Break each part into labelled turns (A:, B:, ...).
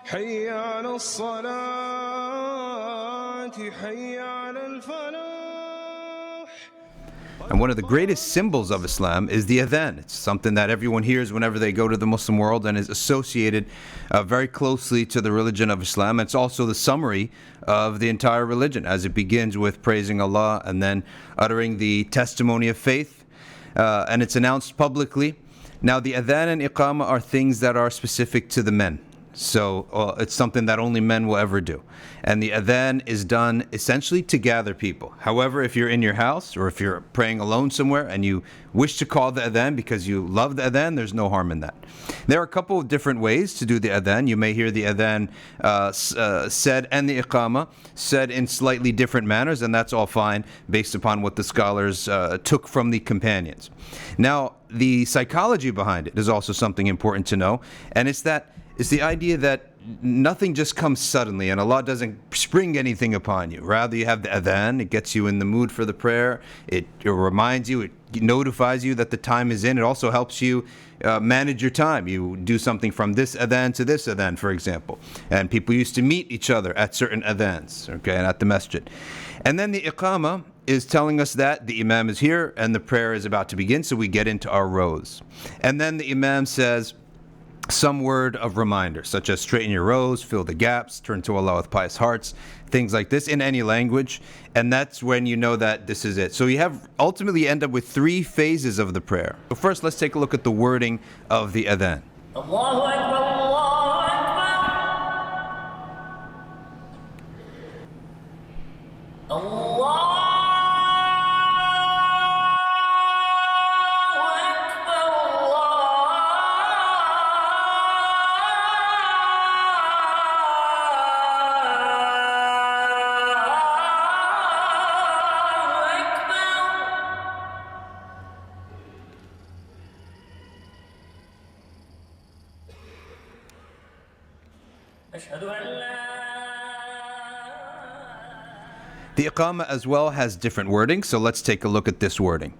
A: حي على الصلاة حي على الفلاح.
B: And one of the greatest symbols of Islam is the Adhan. It's something that everyone hears whenever they go to the Muslim world and is associated very closely to the religion of Islam. It's also the summary of the entire religion, as it begins with praising Allah and then uttering the testimony of faith, and it's announced publicly. Now, the Adhan and Iqama are things that are specific to the men. So it's something that only men will ever do. And the adhan is done essentially to gather people. However, if you're in your house or if you're praying alone somewhere and you wish to call the adhan because you love the adhan, there's no harm in that. There are a couple of different ways to do the adhan. You may hear the adhan said and the iqama said in slightly different manners, and that's all fine based upon what the scholars took from the companions. Now, the psychology behind it is also something important to know, and it's the idea that nothing just comes suddenly and Allah doesn't spring anything upon you. Rather, you have the adhan, it gets you in the mood for the prayer, it reminds you, it notifies you that the time is in. It also helps you manage your time. You do something from this adhan to this adhan, for example. And people used to meet each other at certain adhans, okay, and at the masjid. And then the iqama is telling us that the imam is here and the prayer is about to begin, so we get into our rows. And then the imam says some word of reminder, such as straighten your rows, fill the gaps, turn to Allah with pious hearts, things like this in any language, and that's when you know that this is it. So you ultimately end up with 3 phases of the prayer. So first, let's take a look at the wording of the adhan.
C: Allahu Akbar, Allahu Akbar. Allah.
B: The Iqama as well has different wording, so let's take a look at this wording.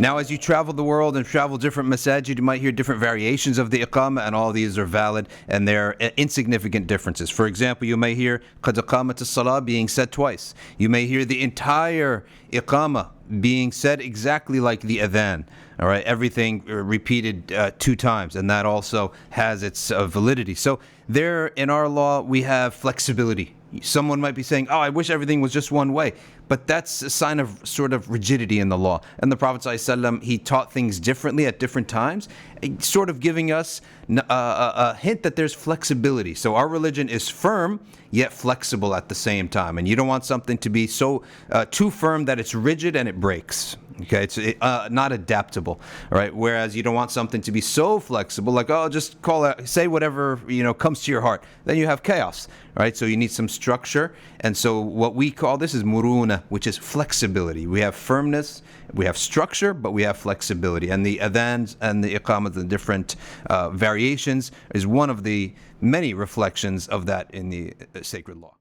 B: Now, as you travel the world and travel different masajid, you might hear different variations of the iqama, and all these are valid, and they're insignificant differences. For example, you may hear qad aqamat as-salah being said twice. You may hear the entire iqama being said exactly like the adhan. All right, everything repeated 2 times, and that also has its validity. So there, in our law, we have flexibility. Someone might be saying, oh, I wish everything was just one way. But that's a sign of sort of rigidity in the law. And the Prophet ﷺ, he taught things differently at different times, sort of giving us a hint that there's flexibility. So our religion is firm, yet flexible at the same time. And you don't want something to be so too firm that it's rigid and it breaks. Okay, it's not adaptable, all right? Whereas you don't want something to be so flexible, like, oh, just say whatever, comes to your heart. Then you have chaos, right? So you need some structure. And so what we call this is muruna, which is flexibility. We have firmness, we have structure, but we have flexibility. And the adhans and the iqamat, the different variations, is one of the many reflections of that in the sacred law.